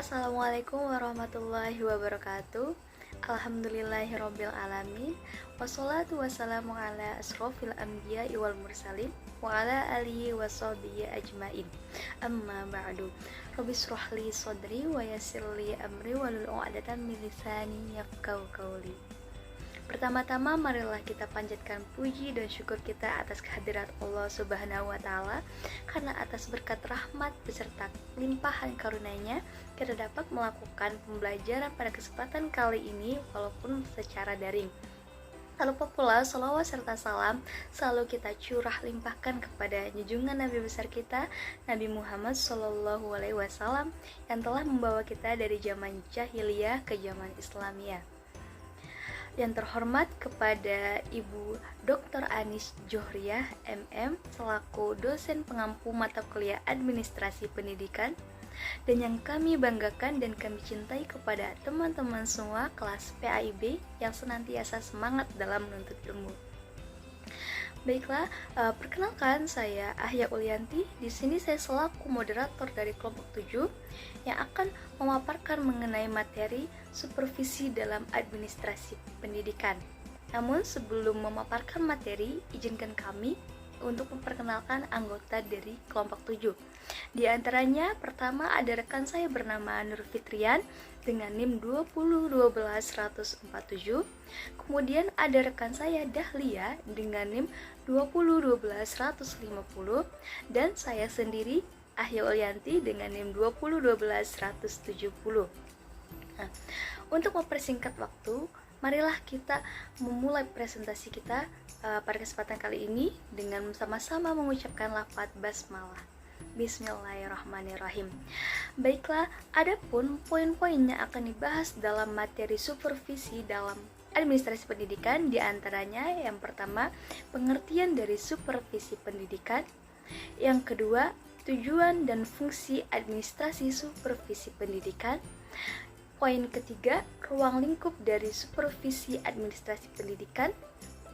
Assalamualaikum warahmatullahi wabarakatuh. Alhamdulillahirabbil alamin. Wassalatu wassalamu ala asrofil anbiya'i wal mursalin wa ala alihi washabihi ajmain. Amma ba'du. Rabbi shrah li sadri wa yassir li amri wahlul 'uqdatam min lisani yafqahu qawli. Pertama-tama marilah kita panjatkan puji dan syukur kita atas kehadirat Allah Subhanahu wa taala, karena atas berkat rahmat beserta limpahan karunia-Nya kita dapat melakukan pembelajaran pada kesempatan kali ini walaupun secara daring. Tak lupa pula sholawat serta salam selalu kita curah limpahkan kepada junjungan Nabi besar kita, Nabi Muhammad SAW, yang telah membawa kita dari zaman jahiliyah ke zaman Islamiyah. Yang terhormat kepada Ibu Dr. Anis Johriah MM selaku dosen pengampu mata kuliah Administrasi Pendidikan, dan yang kami banggakan dan kami cintai kepada teman-teman semua kelas PAIB yang senantiasa semangat dalam menuntut ilmu. Baiklah, perkenalkan saya Ahya Ulyanti. Di sini saya selaku moderator dari kelompok 7 yang akan memaparkan mengenai materi supervisi dalam administrasi pendidikan. Namun sebelum memaparkan materi, izinkan kami untuk memperkenalkan anggota dari kelompok 7. Di antaranya, pertama ada rekan saya bernama Nur Fitrian dengan NIM 2012147. Kemudian ada rekan saya Dahlia dengan NIM 2012150, dan saya sendiri Ahya Ulyanti dengan NIM 2012170. Nah, untuk mempersingkat waktu, marilah kita memulai presentasi kita pada kesempatan kali ini dengan sama-sama mengucapkan lafaz basmalah. Bismillahirrahmanirrahim. Baiklah, adapun poin-poin yang akan dibahas dalam materi supervisi dalam administrasi pendidikan, diantaranya yang pertama, pengertian dari supervisi pendidikan. Yang kedua, tujuan dan fungsi administrasi supervisi pendidikan. Poin ketiga, ruang lingkup dari supervisi administrasi pendidikan.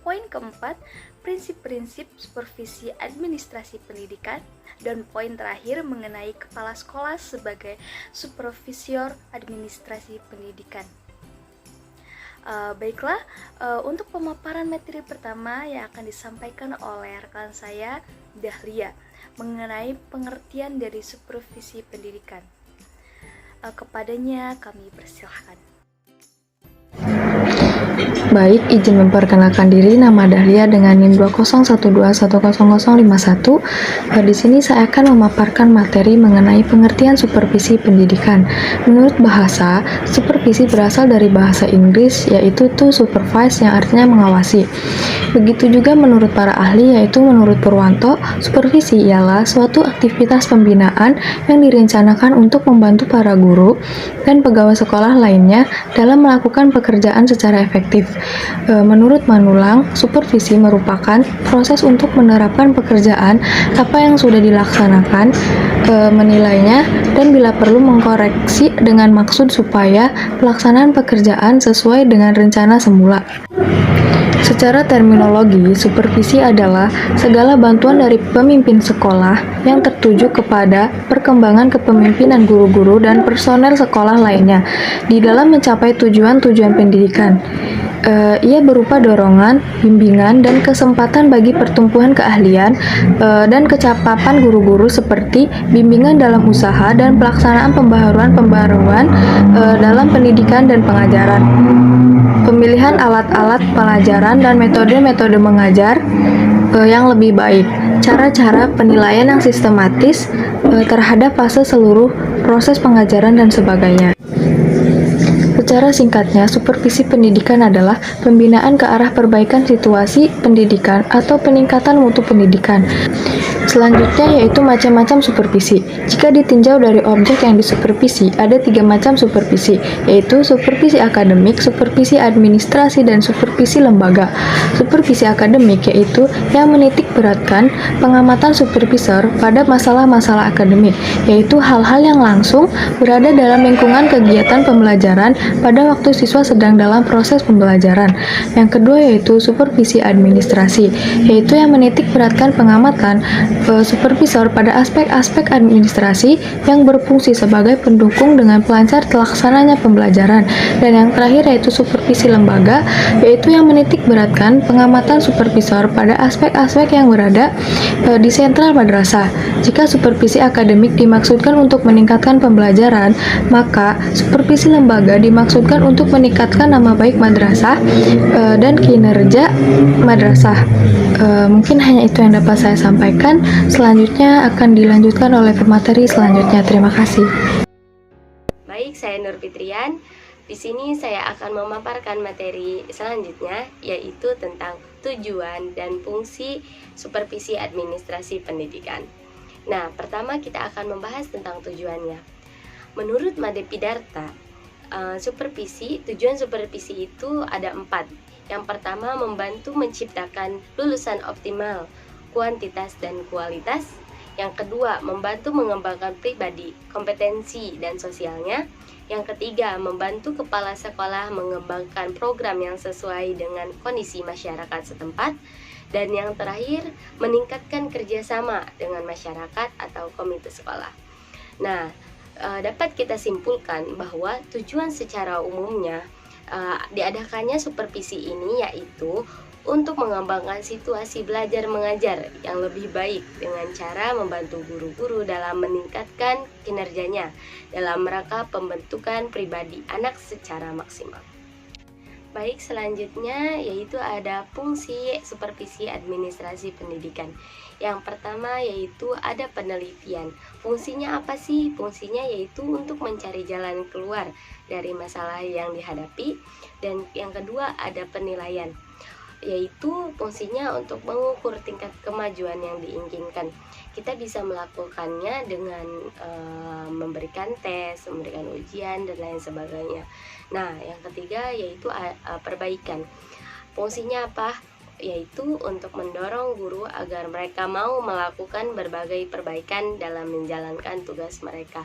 Poin keempat, prinsip-prinsip supervisi administrasi pendidikan. Dan poin terakhir mengenai kepala sekolah sebagai supervisor administrasi pendidikan. Baiklah, untuk pemaparan materi pertama yang akan disampaikan oleh rekan saya Dahlia mengenai pengertian dari supervisi pendidikan. Kepadanya kami persilahkan. Baik, izin memperkenalkan diri, nama Dahlia dengan NIM 201210051. Di sini saya akan memaparkan materi mengenai pengertian supervisi pendidikan. Menurut bahasa, supervisi berasal dari bahasa Inggris, yaitu to supervise, yang artinya mengawasi. Begitu juga menurut para ahli, yaitu menurut Purwanto, supervisi ialah suatu aktivitas pembinaan yang direncanakan untuk membantu para guru dan pegawai sekolah lainnya dalam melakukan pekerjaan secara efektif. Menurut Manulang, supervisi merupakan proses untuk menerapkan pekerjaan apa yang sudah dilaksanakan, menilainya, dan bila perlu mengkoreksi dengan maksud supaya pelaksanaan pekerjaan sesuai dengan rencana semula. Secara terminologi, supervisi adalah segala bantuan dari pemimpin sekolah yang tertuju kepada perkembangan kepemimpinan guru-guru dan personel sekolah lainnya di dalam mencapai tujuan-tujuan pendidikan. Ia berupa dorongan, bimbingan, dan kesempatan bagi pertumbuhan keahlian dan kecapapan guru-guru, seperti bimbingan dalam usaha dan pelaksanaan pembaharuan dalam pendidikan dan pengajaran. Pemilihan alat-alat pelajaran dan metode-metode mengajar yang lebih baik, cara-cara penilaian yang sistematis terhadap fase seluruh proses pengajaran dan sebagainya. Secara singkatnya, supervisi pendidikan adalah pembinaan ke arah perbaikan situasi pendidikan atau peningkatan mutu pendidikan. Selanjutnya yaitu macam-macam supervisi. Jika ditinjau dari objek yang disupervisi, ada 3 macam supervisi, yaitu supervisi akademik, supervisi administrasi, dan supervisi lembaga. Supervisi akademik yaitu yang menitik beratkan pengamatan supervisor pada masalah-masalah akademik, yaitu hal-hal yang langsung berada dalam lingkungan kegiatan pembelajaran pada waktu siswa sedang dalam proses pembelajaran. Yang kedua yaitu supervisi administrasi, yaitu yang menitik beratkan pengamatan supervisor pada aspek-aspek administrasi yang berfungsi sebagai pendukung dengan pelancar terlaksananya pembelajaran. Dan yang terakhir yaitu supervisi lembaga, yaitu yang menitik beratkan pengamatan supervisor pada aspek-aspek yang berada di sentral madrasah. Jika supervisi akademik dimaksudkan untuk meningkatkan pembelajaran, maka supervisi lembaga dimaksudkan untuk meningkatkan nama baik madrasah dan kinerja madrasah. Mungkin hanya itu yang dapat saya sampaikan. Selanjutnya akan dilanjutkan oleh pemateri selanjutnya. Terima kasih. Baik, saya Nur Fitrian. Di sini saya akan memaparkan materi selanjutnya, yaitu tentang tujuan dan fungsi supervisi administrasi pendidikan. Nah, pertama kita akan membahas tentang tujuannya. Menurut Made Pidarta, tujuan supervisi itu ada 4. Yang pertama, membantu menciptakan lulusan optimal, kuantitas dan kualitas. Yang kedua, membantu mengembangkan pribadi, kompetensi dan sosialnya. Yang ketiga, membantu kepala sekolah mengembangkan program yang sesuai dengan kondisi masyarakat setempat. Dan yang terakhir, meningkatkan kerjasama dengan masyarakat atau komite sekolah. Nah, dapat kita simpulkan bahwa tujuan secara umumnya diadakannya supervisi ini yaitu untuk mengembangkan situasi belajar mengajar yang lebih baik dengan cara membantu guru-guru dalam meningkatkan kinerjanya dalam rangka pembentukan pribadi anak secara maksimal. Baik, selanjutnya yaitu ada fungsi supervisi administrasi pendidikan. Yang pertama yaitu ada penelitian. Fungsinya apa sih? Fungsinya yaitu untuk mencari jalan keluar dari masalah yang dihadapi. Dan yang kedua ada penilaian, yaitu fungsinya untuk mengukur tingkat kemajuan yang diinginkan. Kita bisa melakukannya dengan memberikan tes, memberikan ujian, dan lain sebagainya. Nah, yang ketiga yaitu perbaikan. Fungsinya apa? Yaitu untuk mendorong guru agar mereka mau melakukan berbagai perbaikan dalam menjalankan tugas mereka.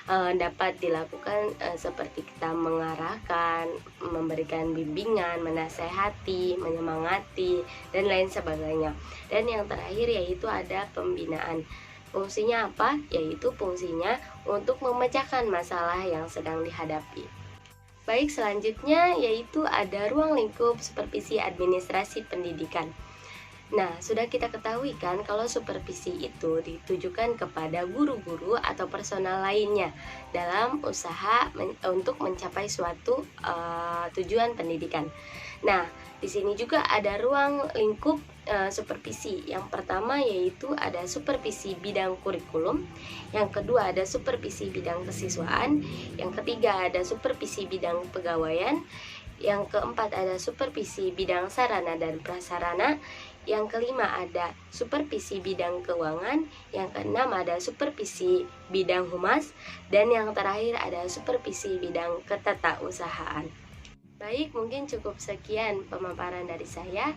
Dapat dilakukan seperti kita mengarahkan, memberikan bimbingan, menasehati, menyemangati, dan lain sebagainya. Dan yang terakhir yaitu ada pembinaan. Fungsinya apa? Yaitu fungsinya untuk memecahkan masalah yang sedang dihadapi. Baik, selanjutnya yaitu ada ruang lingkup supervisi administrasi pendidikan. Nah, sudah kita ketahui kan kalau supervisi itu ditujukan kepada guru-guru atau personal lainnya dalam usaha untuk mencapai suatu tujuan pendidikan. Nah, di sini juga ada ruang lingkup supervisi. Yang pertama yaitu ada supervisi bidang kurikulum, yang kedua ada supervisi bidang kesiswaan, yang ketiga ada supervisi bidang pegawaian, yang keempat ada supervisi bidang sarana dan prasarana, yang kelima ada supervisi bidang keuangan, yang keenam ada supervisi bidang humas, dan yang terakhir ada supervisi bidang ketatausahaan. Baik, mungkin cukup sekian pemaparan dari saya.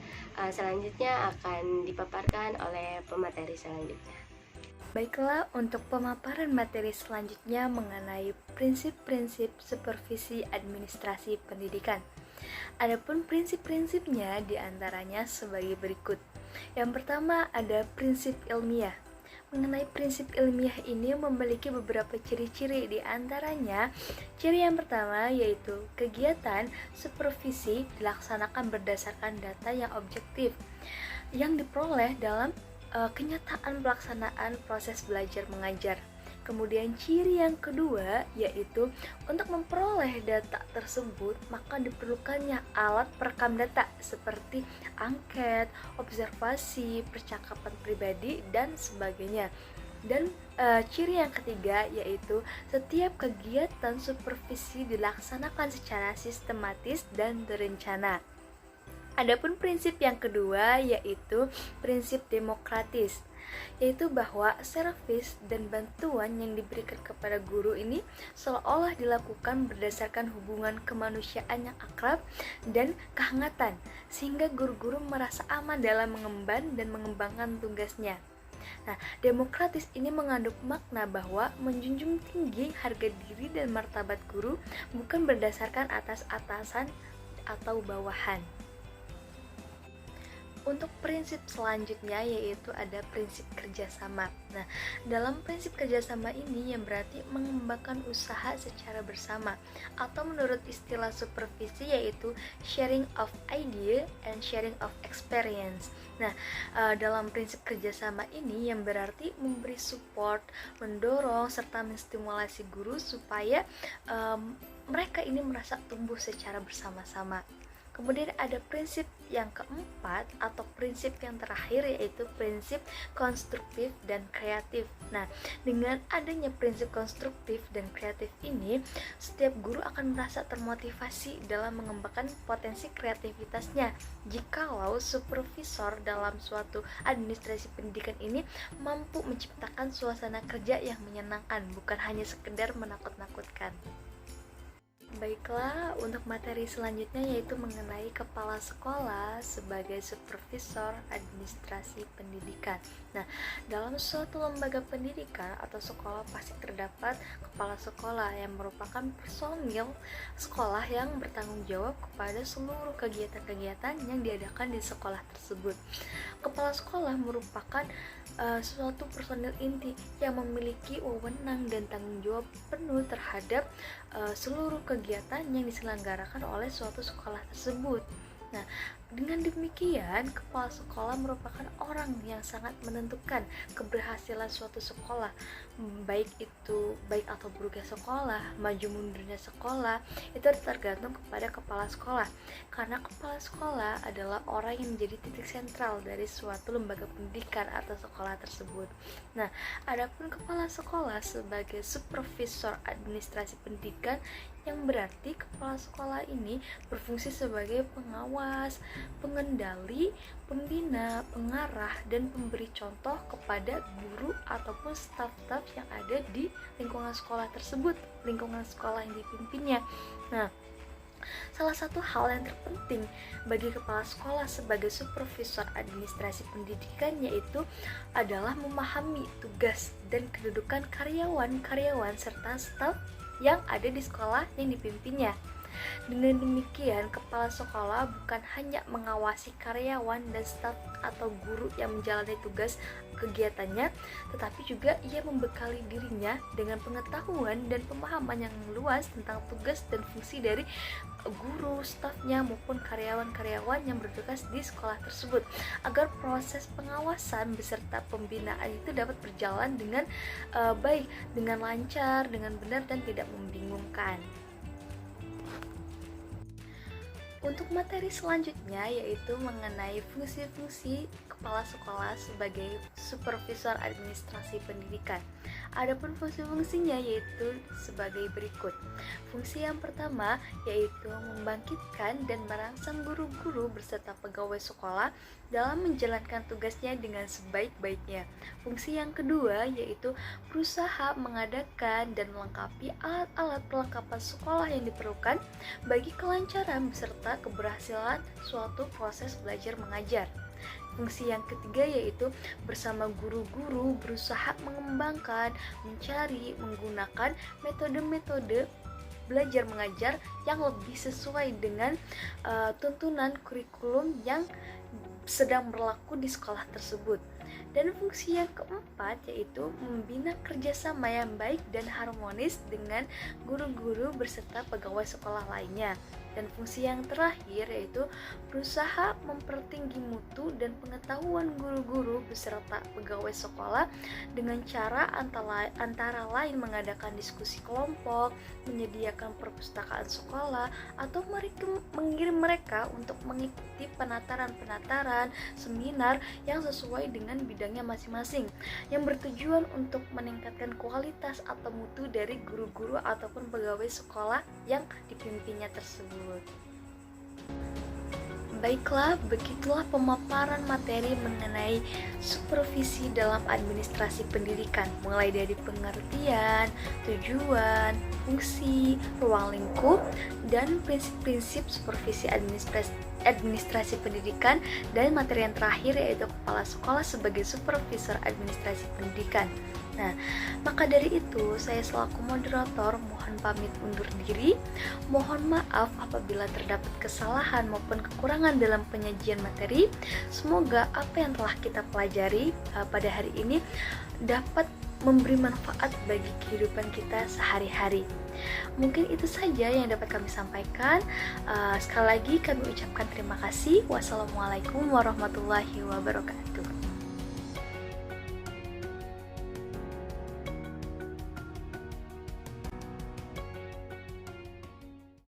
Selanjutnya akan dipaparkan oleh pemateri selanjutnya. Baiklah, untuk pemaparan materi selanjutnya mengenai prinsip-prinsip supervisi administrasi pendidikan. Adapun prinsip-prinsipnya diantaranya sebagai berikut. Yang pertama ada prinsip ilmiah. Mengenai prinsip ilmiah ini memiliki beberapa ciri-ciri, di antaranya ciri yang pertama yaitu kegiatan supervisi dilaksanakan berdasarkan data yang objektif yang diperoleh dalam kenyataan pelaksanaan proses belajar mengajar. Kemudian ciri yang kedua yaitu untuk memperoleh data tersebut maka diperlukannya alat perekam data seperti angket, observasi, percakapan pribadi, dan sebagainya. Dan ciri yang ketiga yaitu setiap kegiatan supervisi dilaksanakan secara sistematis dan terencana. Adapun prinsip yang kedua yaitu prinsip demokratis, yaitu bahwa servis dan bantuan yang diberikan kepada guru ini seolah-olah dilakukan berdasarkan hubungan kemanusiaan yang akrab dan kehangatan, sehingga guru-guru merasa aman dalam mengemban dan mengembangkan tugasnya. Nah, demokratis ini mengandung makna bahwa menjunjung tinggi harga diri dan martabat guru bukan berdasarkan atas-atasan atau bawahan. Untuk prinsip selanjutnya yaitu ada prinsip kerjasama. Nah, dalam prinsip kerjasama ini yang berarti mengembangkan usaha secara bersama, atau menurut istilah supervisi yaitu sharing of idea and sharing of experience. Nah, dalam prinsip kerjasama ini yang berarti memberi support, mendorong, serta menstimulasi guru supaya mereka ini merasa tumbuh secara bersama-sama. Kemudian ada prinsip yang keempat atau prinsip yang terakhir yaitu prinsip konstruktif dan kreatif. Nah, dengan adanya prinsip konstruktif dan kreatif ini, setiap guru akan merasa termotivasi dalam mengembangkan potensi kreativitasnya jikalau supervisor dalam suatu administrasi pendidikan ini mampu menciptakan suasana kerja yang menyenangkan, bukan hanya sekedar menakut-nakutkan. Baiklah, untuk materi selanjutnya yaitu mengenai kepala sekolah sebagai supervisor administrasi pendidikan. Nah, dalam suatu lembaga pendidikan atau sekolah pasti terdapat kepala sekolah yang merupakan personil sekolah yang bertanggung jawab kepada seluruh kegiatan-kegiatan yang diadakan di sekolah tersebut. Kepala sekolah merupakan suatu personil inti yang memiliki wewenang dan tanggung jawab penuh terhadap seluruh kegiatan yang diselenggarakan oleh suatu sekolah tersebut. Nah, dengan demikian, kepala sekolah merupakan orang yang sangat menentukan keberhasilan suatu sekolah, baik atau buruknya sekolah, maju mundurnya sekolah, itu tergantung kepada kepala sekolah. Karena kepala sekolah adalah orang yang menjadi titik sentral dari suatu lembaga pendidikan atau sekolah tersebut. Nah, adapun kepala sekolah sebagai supervisor administrasi pendidikan yang berarti kepala sekolah ini berfungsi sebagai pengawas, pengendali, pembina, pengarah, dan pemberi contoh kepada guru ataupun staf-staf yang ada di lingkungan sekolah tersebut, lingkungan sekolah yang dipimpinnya. Nah, salah satu hal yang terpenting bagi kepala sekolah sebagai supervisor administrasi pendidikan yaitu adalah memahami tugas dan kedudukan karyawan-karyawan serta staf yang ada di sekolah yang dipimpinnya. Dengan demikian, kepala sekolah bukan hanya mengawasi karyawan dan staf atau guru yang menjalani tugas kegiatannya, tetapi juga ia membekali dirinya dengan pengetahuan dan pemahaman yang luas tentang tugas dan fungsi dari guru, stafnya maupun karyawan-karyawan yang bertugas di sekolah tersebut, agar proses pengawasan beserta pembinaan itu dapat berjalan dengan baik, dengan lancar, dengan benar dan tidak membingungkan. Untuk materi selanjutnya yaitu mengenai fungsi-fungsi kepala sekolah sebagai supervisor administrasi pendidikan. Adapun fungsi-fungsinya yaitu sebagai berikut. Fungsi yang pertama yaitu membangkitkan dan merangsang guru-guru beserta pegawai sekolah dalam menjalankan tugasnya dengan sebaik-baiknya. Fungsi yang kedua yaitu berusaha mengadakan dan melengkapi alat-alat perlengkapan sekolah yang diperlukan bagi kelancaran beserta keberhasilan suatu proses belajar mengajar. Fungsi yang ketiga yaitu bersama guru-guru berusaha mengembangkan, mencari, menggunakan metode-metode belajar mengajar yang lebih sesuai dengan tuntunan kurikulum yang sedang berlaku di sekolah tersebut. Dan fungsi yang keempat yaitu membina kerjasama yang baik dan harmonis dengan guru-guru beserta pegawai sekolah lainnya. Dan fungsi yang terakhir yaitu berusaha mempertinggi mutu dan pengetahuan guru-guru beserta pegawai sekolah dengan cara antara lain mengadakan diskusi kelompok, menyediakan perpustakaan sekolah, atau mengirim mereka untuk mengikuti penataran-penataran, seminar yang sesuai dengan bidangnya masing-masing, yang bertujuan untuk meningkatkan kualitas atau mutu dari guru-guru ataupun pegawai sekolah yang dipimpinnya tersebut. Baiklah, begitulah pemaparan materi mengenai supervisi dalam administrasi pendidikan, mulai dari pengertian, tujuan, fungsi, ruang lingkup, dan prinsip-prinsip supervisi administrasi pendidikan, dan materi yang terakhir yaitu kepala sekolah sebagai supervisor administrasi pendidikan. Nah, maka dari itu saya selaku moderator mohon pamit undur diri. Mohon maaf apabila terdapat kesalahan maupun kekurangan dalam penyajian materi. Semoga apa yang telah kita pelajari pada hari ini dapat memberi manfaat bagi kehidupan kita sehari-hari. Mungkin itu saja yang dapat kami sampaikan. Sekali lagi kami ucapkan terima kasih. Wassalamualaikum warahmatullahi wabarakatuh.